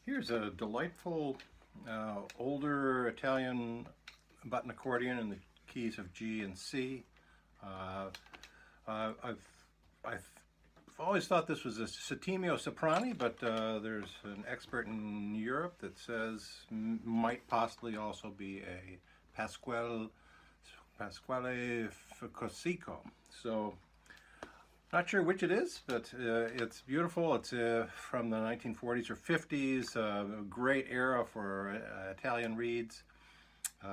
Here's a delightful older Italian button accordion in the keys of G and C. Uh, I've always thought this was a Settimio Soprani, but there's an expert in Europe that says might possibly also be a Pasquale Ficoseco. So not sure which it is, but it's beautiful. It's from the 1940s or 50s, a great era for Italian reeds.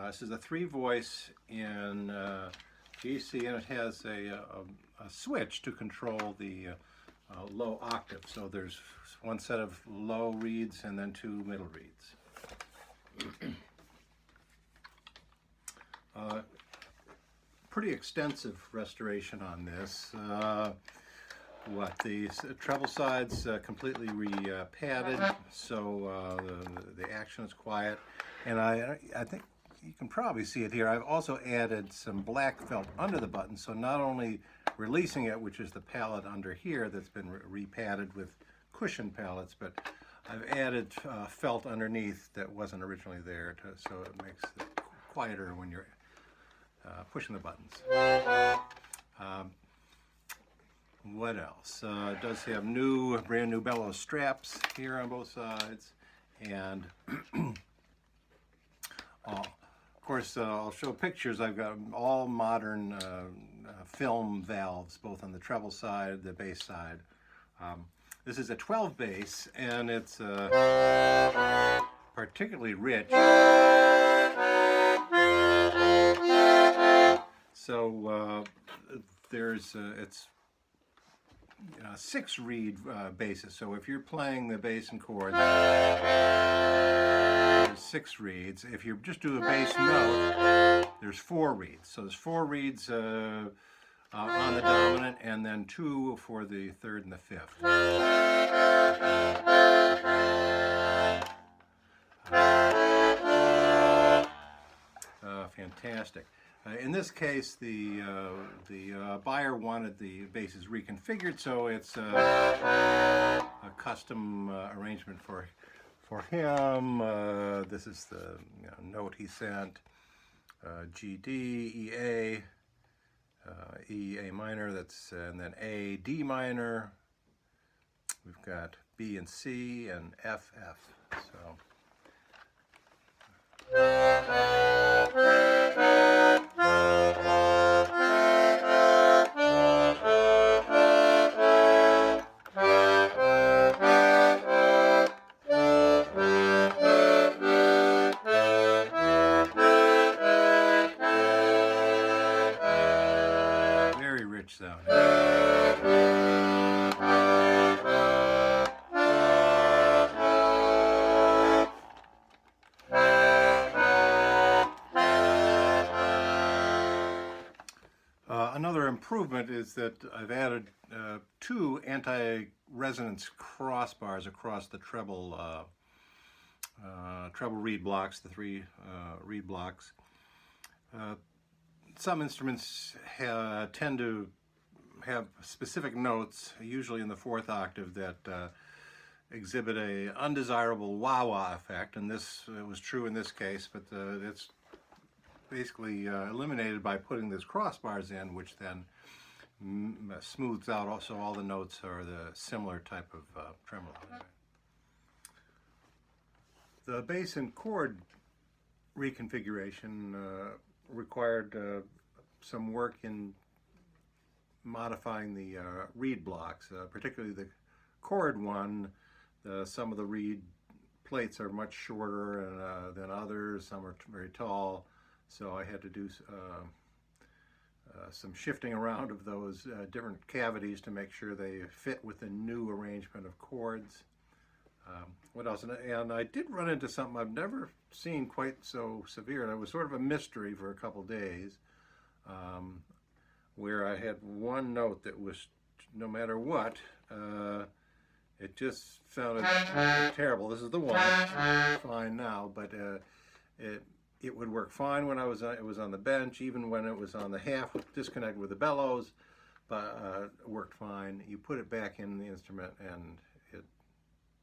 This is a three-voice in GC, and it has a switch to control the low octave. So there's one set of low reeds and then two middle reeds. Pretty extensive restoration on this. The treble sides completely re-padded, so the action is quiet. And I think you can probably see it here. I've also added some black felt under the button, so not only releasing it, which is the palette under here that's been re-padded with cushion palettes, but I've added felt underneath that wasn't originally there, so it makes it quieter when you're pushing the buttons. What else? It does have brand new bellows straps here on both sides, and of course I'll show pictures. I've got all modern film valves, both on the treble side, the bass side. This is a 12 bass, and it's particularly rich. So it's 6 reed basses. So if you're playing the bass and chord, there's 6 reeds. If you just do a bass note, there's 4 reeds. So there's 4 reeds on the dominant, and then 2 for the third and the fifth. Fantastic. In this case, the buyer wanted the basses reconfigured, so it's a custom arrangement for him. This is the note he sent: G, D, E, A, E, A minor. And then A, D minor. We've got B and C and F, F. So. Very rich sound. Another improvement is that I've added 2 anti-resonance crossbars across the treble reed blocks, the 3 reed blocks. Some instruments tend to have specific notes, usually in the 4th octave, that exhibit a undesirable wah-wah effect, and this was true in this case, but it's basically eliminated by putting these crossbars in, which then smooths out also all the notes are the similar type of tremolo. The bass and chord reconfiguration required some work in modifying the reed blocks, particularly the chord one. Some of the reed plates are much shorter than others, some are very tall. So I had to do some shifting around of those different cavities to make sure they fit with the new arrangement of chords. What else? And I did run into something I've never seen quite so severe, and it was sort of a mystery for a couple days, where I had one note that was, no matter what, it just sounded terrible. This is the one, it's fine now, but it would work fine when it was on the bench, even when it was on the half disconnected with the bellows, but it worked fine. You put it back in the instrument and it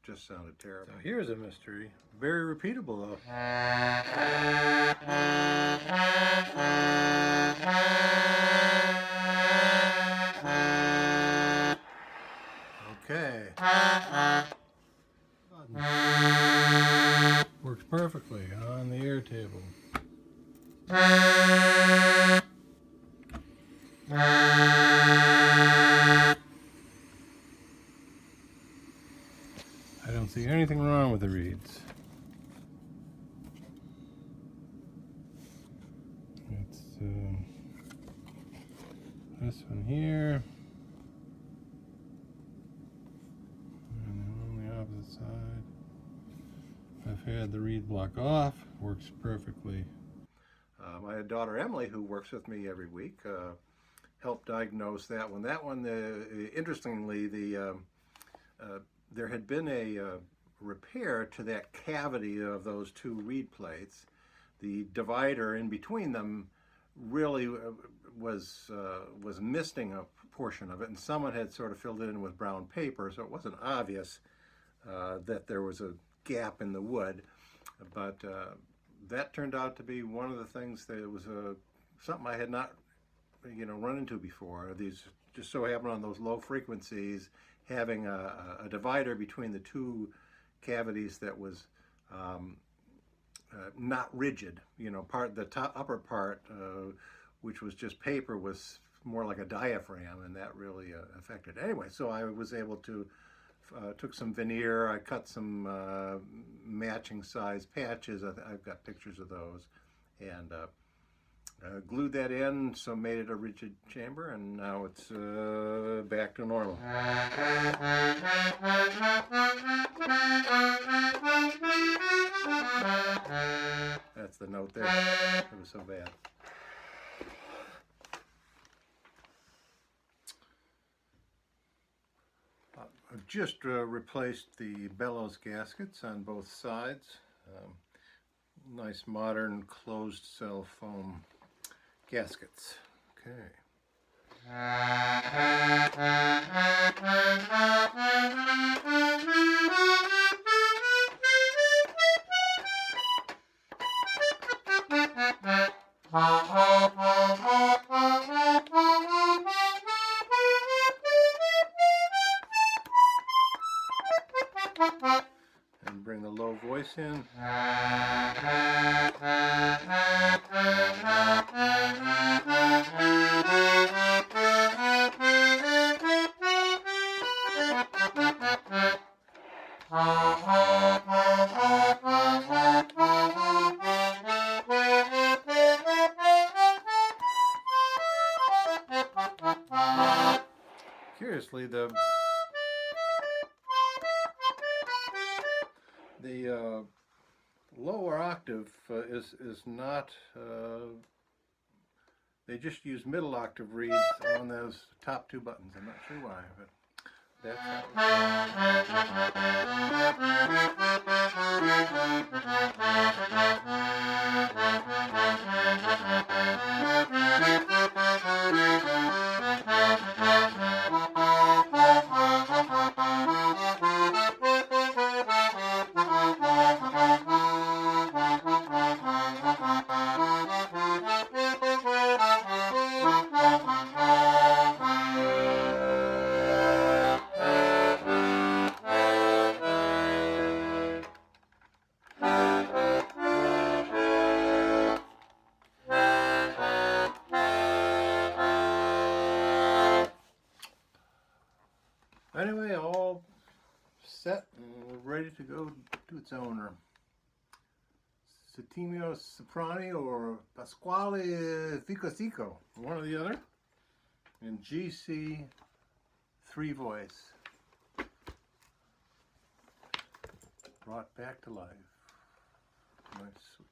just sounded terrible. So here's a mystery. Very repeatable though. Okay. Works perfectly on the air table. I don't see anything wrong with the reeds. It's this one here. And on the opposite side. I've had the reed block off. Works perfectly. My daughter Emily, who works with me every week, helped diagnose that one. That one, interestingly, there had been a repair to that cavity of those two reed plates. The divider in between them really was missing a portion of it, and someone had sort of filled it in with brown paper, so it wasn't obvious that there was a gap in the wood. But that turned out to be one of the things that was something I had not, run into before. These just so happened on those low frequencies, having a divider between the two cavities that was not rigid. The upper part, which was just paper, was more like a diaphragm, and that really affected it. Anyway, so I was able to took some veneer. I cut some matching size patches. I've got pictures of those, and glued that in, so made it a rigid chamber, and now it's back to normal. That's the note there. It was so bad. I've just replaced the bellows gaskets on both sides. Nice modern closed cell foam gaskets. Okay. And bring the low voice in. Curiously, the lower octave is not. They just use middle octave reeds on those top two buttons. I'm not sure why, but that's Anyway, all set and ready to go to its owner. Settimio Soprani or Pasquale Ficoseco, one or the other, in GC 3 voice. Brought back to life. Nice switch.